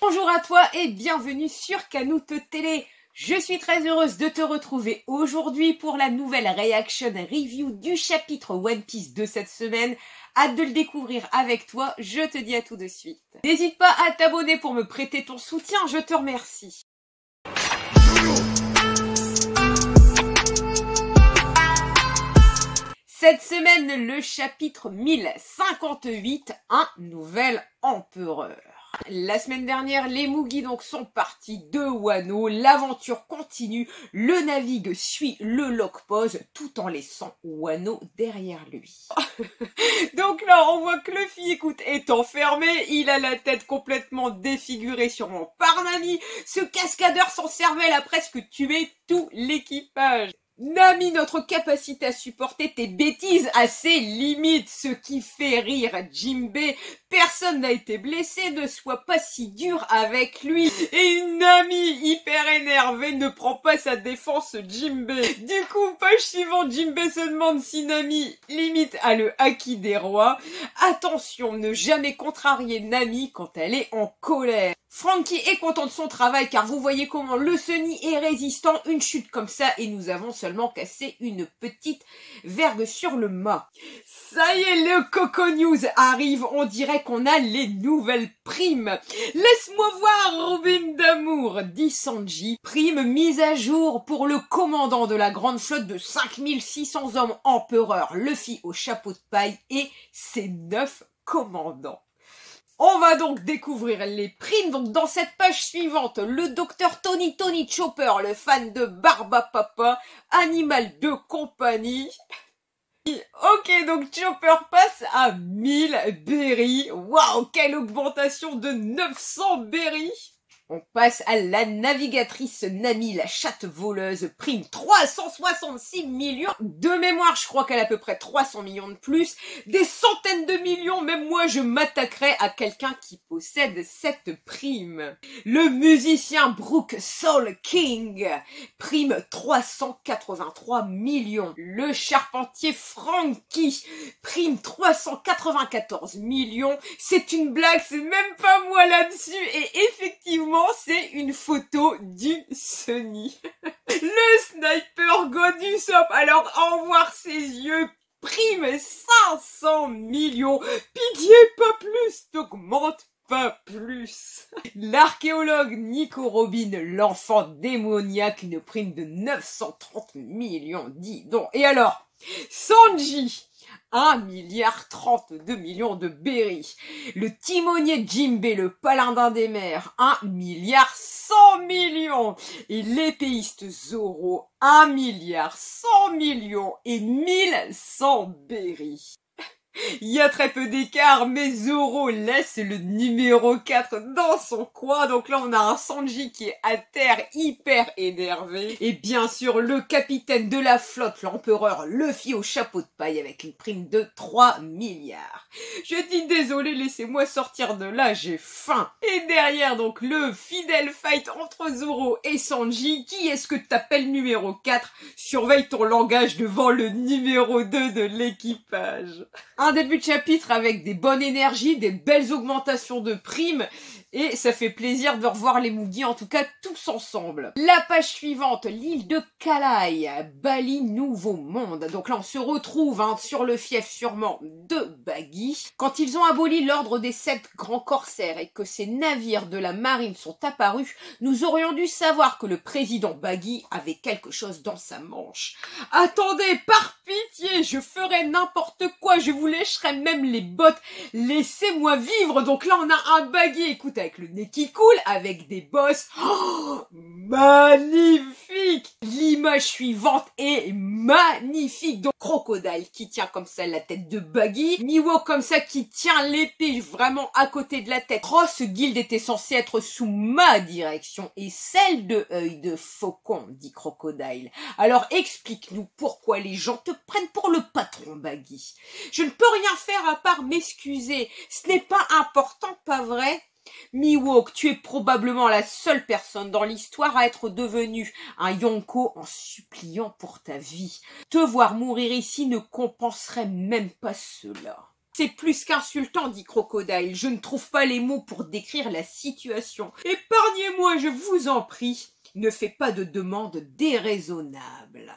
Bonjour à toi et bienvenue sur Canut Télé. Je suis très heureuse de te retrouver aujourd'hui pour la nouvelle reaction review du chapitre One Piece de cette semaine. Hâte de le découvrir avec toi, je te dis à tout de suite. N'hésite pas à t'abonner pour me prêter ton soutien, je te remercie. Cette semaine, le chapitre 1058, un nouvel empereur. La semaine dernière, les Mugi donc sont partis de Wano, l'aventure continue, le navigue suit le lock pose tout en laissant Wano derrière lui. Donc là, on voit que Luffy, écoute, est enfermé, il a la tête complètement défigurée sûrement par Nami, ce cascadeur sans cervelle a presque tué tout l'équipage. Nami, notre capacité à supporter tes bêtises a ses limites, ce qui fait rire Jinbei. Personne n'a été blessé, ne sois pas si dur avec lui. Et Nami, hyper énervée, ne prend pas sa défense Jinbei. Du coup, page suivante, Jinbei se demande si Nami limite a le haki des rois. Attention, ne jamais contrarier Nami quand elle est en colère. Franky est content de son travail car vous voyez comment le Sunny est résistant, une chute comme ça et nous avons seulement cassé une petite vergue sur le mât. Ça y est, le Coco News arrive, on dirait qu'on a les nouvelles primes. Laisse-moi voir Robin d'amour, dit Sanji. Prime mise à jour pour le commandant de la grande flotte de 5600 hommes empereurs, Luffy au chapeau de paille et ses 9 commandants. On va donc découvrir les primes. Donc dans cette page suivante, le docteur Tony Chopper, le fan de Barba Papa, animal de compagnie. Ok, donc Chopper passe à 1000 berries. Waouh, quelle augmentation de 900 berries. On passe à la navigatrice Nami, la chatte voleuse, prime 366 millions. De mémoire, je crois qu'elle a à peu près 300 millions de plus. Des centaines de millions, même moi je m'attaquerais à quelqu'un qui possède cette prime. Le musicien Brook Soul King, prime 383 millions. Le charpentier Franky, prime 394 millions. C'est une blague, c'est même pas moi là-dessus. Et effectivement, c'est une photo du Sunny. Le sniper Godusop, alors en voir ses yeux, prime 500 millions. Pitié, pas plus, t'augmente pas plus. L'archéologue Nico Robin, l'enfant démoniaque, une prime de 930 millions, dis donc. Et alors, Sanji, 1,32 milliard de berries. Le timonier Jinbei, le paladin des mers, 1,100 milliard. Et l'épéiste Zoro, 1,100 milliard et 1100 berries. Il y a très peu d'écart, mais Zoro laisse le numéro 4 dans son coin. Donc là, on a un Sanji qui est à terre, hyper énervé. Et bien sûr, le capitaine de la flotte, l'empereur Luffy au chapeau de paille avec une prime de 3 milliards. Je dis désolé, laissez-moi sortir de là, j'ai faim. Et derrière, donc, le fidèle fight entre Zoro et Sanji. Qui est-ce que t'appelles numéro 4? Surveille ton langage devant le numéro 2 de l'équipage. Un début de chapitre avec des bonnes énergies, des belles augmentations de primes. Et ça fait plaisir de revoir les Mugi, en tout cas tous ensemble. La page suivante, l'île de Kalai, Bali Nouveau Monde. Donc là on se retrouve sur le fief sûrement de Baggy. Quand ils ont aboli l'ordre des 7 grands corsaires et que ces navires de la marine sont apparus, nous aurions dû savoir que le président Baggy avait quelque chose dans sa manche. Attendez, par pitié, je ferai n'importe quoi, je vous lécherai même les bottes, laissez-moi vivre. Donc là on a un Baggy, écoute, avec le nez qui coule, avec des bosses. Oh, magnifique! L'image suivante est magnifique. Donc, Crocodile qui tient comme ça la tête de Baggy. Mihawk comme ça qui tient l'épée vraiment à côté de la tête. Ross Guild était censé être sous ma direction et celle de Œil de Faucon, dit Crocodile. Alors, explique-nous pourquoi les gens te prennent pour le patron, Baggy. Je ne peux rien faire à part m'excuser. Ce n'est pas important, pas vrai? Mihawk, tu es probablement la seule personne dans l'histoire à être devenue un Yonko en suppliant pour ta vie. Te voir mourir ici ne compenserait même pas cela. C'est plus qu'insultant, dit Crocodile. Je ne trouve pas les mots pour décrire la situation. Épargnez-moi, je vous en prie. Ne fais pas de demande déraisonnable.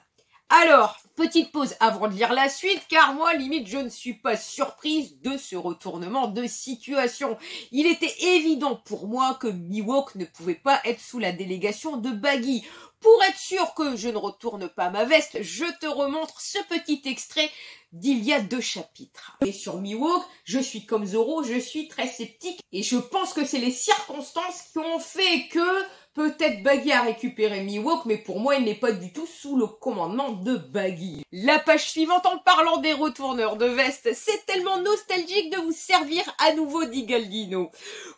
Alors, petite pause avant de lire la suite, car moi, limite, je ne suis pas surprise de ce retournement de situation. Il était évident pour moi que Mihawk ne pouvait pas être sous la délégation de Baggy. Pour être sûr que je ne retourne pas ma veste, je te remontre ce petit extrait d'il y a 2 chapitres. Et sur Mihawk, je suis comme Zoro, je suis très sceptique, et je pense que c'est les circonstances qui ont fait que peut-être Baggy a récupéré Mihawk, mais pour moi, il n'est pas du tout sous le commandement de Baggy. La page suivante, en parlant des retourneurs de veste, c'est tellement nostalgique de vous servir à nouveau, dit Galdino.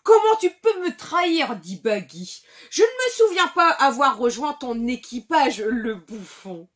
Comment tu peux me trahir, dit Baggy. Je ne me souviens pas avoir rejoint ton équipage, le bouffon.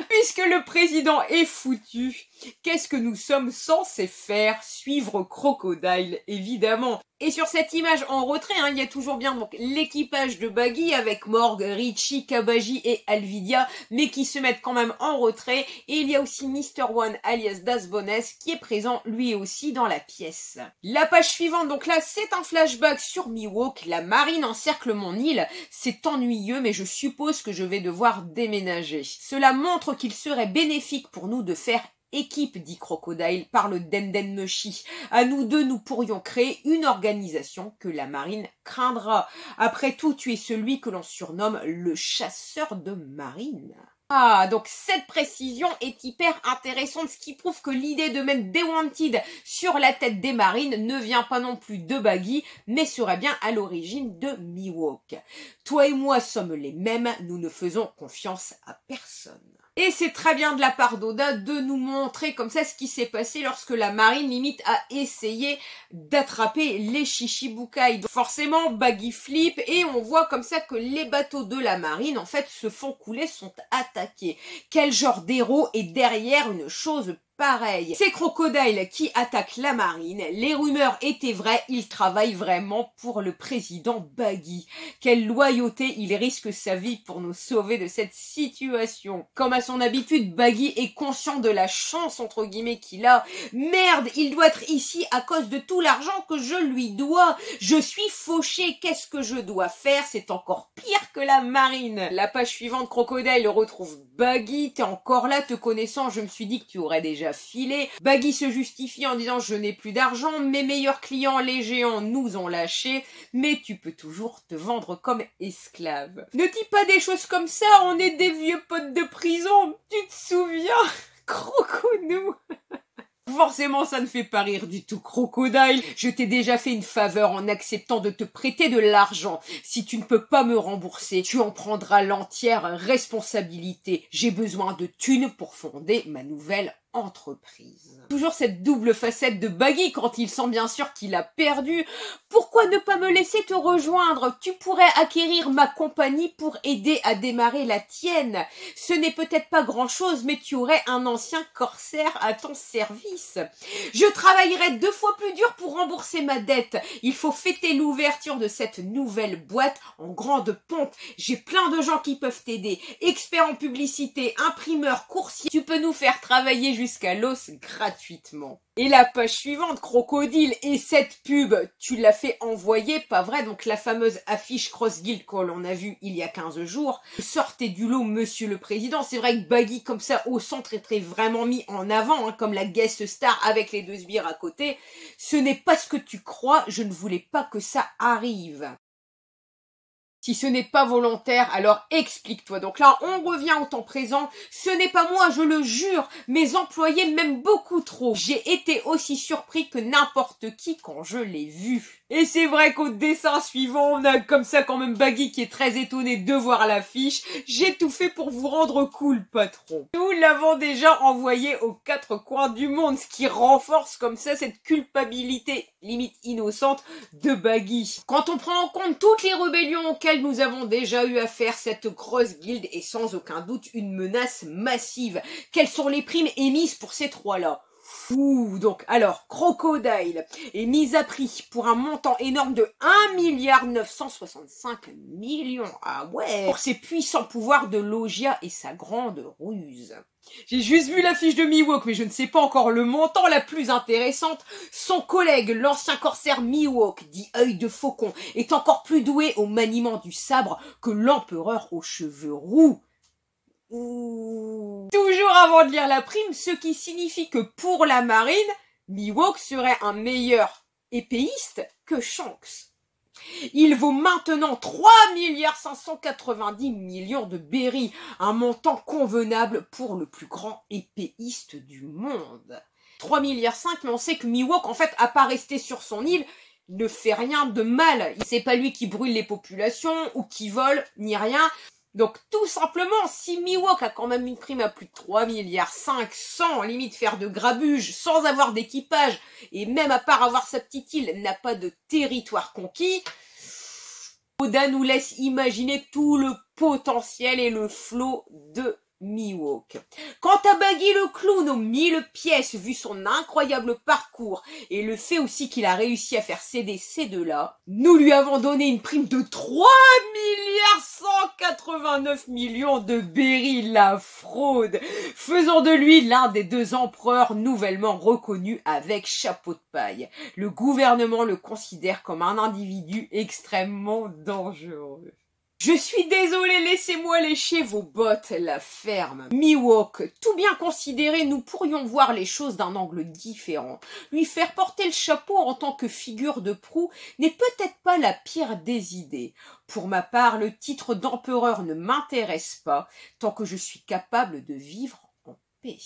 Puisque le président est foutu, qu'est-ce que nous sommes censés faire? Suivre Crocodile, évidemment. Et sur cette image en retrait, il y a toujours bien donc l'équipage de Baggy avec Morg, Richie, Kabaji et Alvidia, mais qui se mettent quand même en retrait. Et il y a aussi Mr. One alias Das Bones qui est présent lui aussi dans la pièce. La page suivante, donc là, c'est un flashback sur Mihawk. La marine encercle mon île. C'est ennuyeux, mais je suppose que je vais devoir déménager. Cela montre qu'il serait bénéfique pour nous de faire équipe, dit Crocodile, par le Denden Mushi. À nous deux, nous pourrions créer une organisation que la marine craindra. Après tout, tu es celui que l'on surnomme le chasseur de marine. Ah, donc cette précision est hyper intéressante, ce qui prouve que l'idée de mettre des Wanted sur la tête des marines ne vient pas non plus de Baggy, mais serait bien à l'origine de Mihawk. Toi et moi sommes les mêmes, nous ne faisons confiance à personne. Et c'est très bien de la part d'Oda de nous montrer comme ça ce qui s'est passé lorsque la marine limite a essayé d'attraper les Shichibukai. Donc forcément, Baggy flippe et on voit comme ça que les bateaux de la marine en fait se font couler, sont attaqués. Quel genre d'héros est derrière une chose pareil? C'est Crocodile qui attaque la marine. Les rumeurs étaient vraies, il travaille vraiment pour le président Baggy. Quelle loyauté, il risque sa vie pour nous sauver de cette situation. Comme à son habitude, Baggy est conscient de la chance entre guillemets qu'il a. Merde, il doit être ici à cause de tout l'argent que je lui dois. Je suis fauché, qu'est-ce que je dois faire? C'est encore pire que la marine. La page suivante, Crocodile retrouve Baggy. T'es encore là, te connaissant, je me suis dit que tu aurais déjà filé. Baggy se justifie en disant je n'ai plus d'argent, mes meilleurs clients les géants nous ont lâchés, mais tu peux toujours te vendre comme esclave. Ne dis pas des choses comme ça, on est des vieux potes de prison, tu te souviens? Crocodile. Forcément, ça ne fait pas rire du tout, Crocodile. Je t'ai déjà fait une faveur en acceptant de te prêter de l'argent. Si tu ne peux pas me rembourser, tu en prendras l'entière responsabilité. J'ai besoin de thunes pour fonder ma nouvelle entreprise. Toujours cette double facette de Baggy quand il sent bien sûr qu'il a perdu. Pourquoi ne pas me laisser te rejoindre? Tu pourrais acquérir ma compagnie pour aider à démarrer la tienne. Ce n'est peut-être pas grand-chose, mais tu aurais un ancien corsaire à ton service. Je travaillerai 2 fois plus dur pour rembourser ma dette. Il faut fêter l'ouverture de cette nouvelle boîte en grande pompe. J'ai plein de gens qui peuvent t'aider. Experts en publicité, imprimeurs, coursiers. Tu peux nous faire travailler jusqu'à l'os gratuitement. Et la page suivante, Crocodile, et cette pub, tu l'as fait envoyer, pas vrai? Donc la fameuse affiche Cross Guild que l'on a vue il y a 15 jours. Sortez du lot, monsieur le président. C'est vrai que Baggy, comme ça, au centre, est très vraiment mis en avant, comme la guest star avec les 2 sbires à côté. Ce n'est pas ce que tu crois, je ne voulais pas que ça arrive. Si ce n'est pas volontaire, alors explique-toi. Donc là, on revient au temps présent. Ce n'est pas moi, je le jure. Mes employés m'aiment beaucoup trop. J'ai été aussi surpris que n'importe qui quand je l'ai vu. Et c'est vrai qu'au dessin suivant, on a comme ça quand même Baggy qui est très étonné de voir l'affiche. J'ai tout fait pour vous rendre cool, patron. Nous l'avons déjà envoyé aux 4 coins du monde, ce qui renforce comme ça cette culpabilité limite innocente de Baggy. Quand on prend en compte toutes les rébellions auxquelles nous avons déjà eu affaire, cette grosse guilde est sans aucun doute une menace massive. Quelles sont les primes émises pour ces 3-là? Ouh, donc, alors, Crocodile est mis à prix pour un montant énorme de 1,965 milliard. Ah ouais, pour ses puissants pouvoirs de Logia et sa grande ruse. J'ai juste vu la fiche de Mihawk, mais je ne sais pas encore le montant. La plus intéressante, son collègue, l'ancien corsaire Mihawk, dit œil de faucon, est encore plus doué au maniement du sabre que l'empereur aux cheveux roux. Ouh. Toujours avant de lire la prime, ce qui signifie que pour la marine, Mihawk serait un meilleur épéiste que Shanks. Il vaut maintenant 3,590 millions de berries, un montant convenable pour le plus grand épéiste du monde. 3,5 milliards, mais on sait que Mihawk, en fait, à pas rester sur son île, ne fait rien de mal. C'est pas lui qui brûle les populations, ou qui vole, ni rien. Donc, tout simplement, si Mihawk a quand même une prime à plus de 3,5 milliards, sans limite faire de grabuge, sans avoir d'équipage, et même à part avoir sa petite île, n'a pas de territoire conquis, Oda nous laisse imaginer tout le potentiel et le flot de Mihawk. Quant à Baggy le clown aux 1000 pièces, vu son incroyable parcours et le fait aussi qu'il a réussi à faire céder ces deux-là, nous lui avons donné une prime de 3,189 millions de berries, la fraude, faisant de lui l'un des 2 empereurs nouvellement reconnus avec chapeau de paille. Le gouvernement le considère comme un individu extrêmement dangereux. Je suis désolé, laissez-moi lécher vos bottes, la ferme. Mihawk, tout bien considéré, nous pourrions voir les choses d'un angle différent. Lui faire porter le chapeau en tant que figure de proue n'est peut-être pas la pire des idées. Pour ma part, le titre d'empereur ne m'intéresse pas, tant que je suis capable de vivre en paix.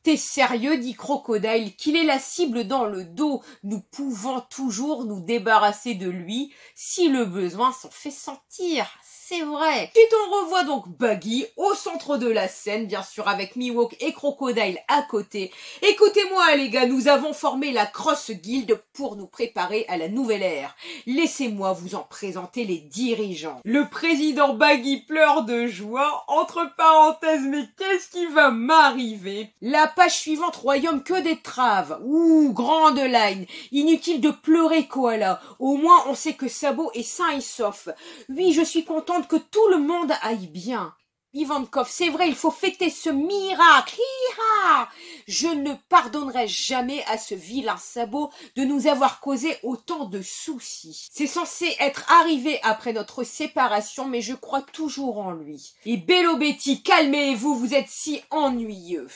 T'es sérieux, dit Crocodile, qu'il est la cible dans le dos. Nous pouvons toujours nous débarrasser de lui si le besoin s'en fait sentir. C'est vrai. Ensuite, on revoit donc Baggy au centre de la scène, bien sûr, avec Mihawk et Crocodile à côté. Écoutez-moi, les gars, nous avons formé la Cross Guild pour nous préparer à la nouvelle ère. Laissez-moi vous en présenter les dirigeants. Le président Baggy pleure de joie. Entre parenthèses, mais qu'est-ce qui va m'arriver? La page suivante, royaume que des traves. Ouh, grande line. Inutile de pleurer, Koala. Au moins, on sait que Sabo est sain et sauf. Oui, je suis contente que tout le monde aille bien. Ivankov, c'est vrai, il faut fêter ce miracle. Hi-ha! Je ne pardonnerai jamais à ce vilain Sabo de nous avoir causé autant de soucis. C'est censé être arrivé après notre séparation, mais je crois toujours en lui. Et Bello Betty, calmez-vous, vous êtes si ennuyeux.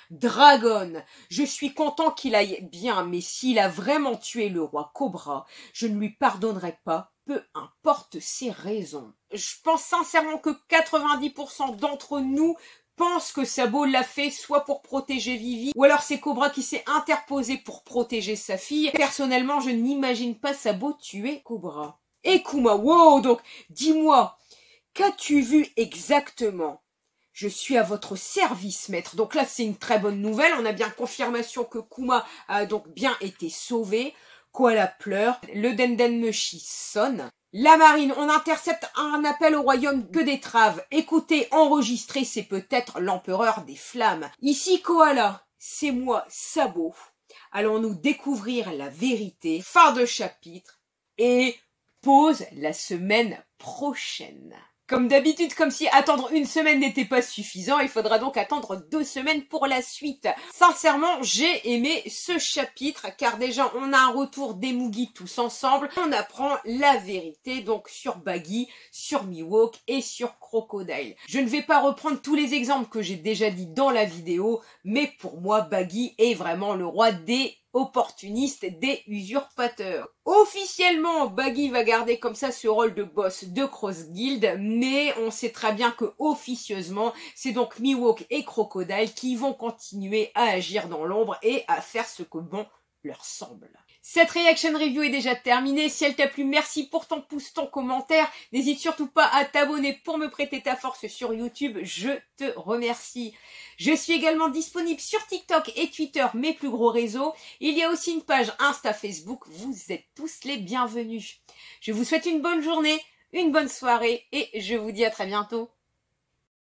Dragon, je suis content qu'il aille bien, mais s'il a vraiment tué le roi Cobra, je ne lui pardonnerai pas, peu importe ses raisons. Je pense sincèrement que 90% d'entre nous pensent que Sabo l'a fait soit pour protéger Vivi, ou alors c'est Cobra qui s'est interposé pour protéger sa fille. Personnellement, je n'imagine pas Sabo tuer Cobra. Et Kuma, wow, donc dis-moi, qu'as-tu vu exactement ? Je suis à votre service, maître. Donc là, c'est une très bonne nouvelle. On a bien confirmation que Kuma a donc bien été sauvé. Koala pleure. Le Dendenmushi sonne. La marine, on intercepte un appel au royaume que des traves. Écoutez, enregistrez, c'est peut-être l'empereur des flammes. Ici, Koala, c'est moi, Sabo. Allons-nous découvrir la vérité. Fin de chapitre. Et pause la semaine prochaine. Comme d'habitude, comme si attendre une semaine n'était pas suffisant, il faudra donc attendre 2 semaines pour la suite. Sincèrement, j'ai aimé ce chapitre, car déjà, on a un retour des Mugi tous ensemble. On apprend la vérité, donc sur Baggy, sur Mihawk et sur Crocodile. Je ne vais pas reprendre tous les exemples que j'ai déjà dit dans la vidéo, mais pour moi, Baggy est vraiment le roi des opportuniste, des usurpateurs. Officiellement, Baggy va garder comme ça ce rôle de boss de Cross Guild, mais on sait très bien que officieusement, c'est donc Mihawk et Crocodile qui vont continuer à agir dans l'ombre et à faire ce que bon leur semble. Cette reaction review est déjà terminée. Si elle t'a plu, merci pour ton pouce, ton commentaire. N'hésite surtout pas à t'abonner pour me prêter ta force sur YouTube. Je te remercie. Je suis également disponible sur TikTok et Twitter, mes plus gros réseaux. Il y a aussi une page Insta, Facebook. Vous êtes tous les bienvenus. Je vous souhaite une bonne journée, une bonne soirée et je vous dis à très bientôt.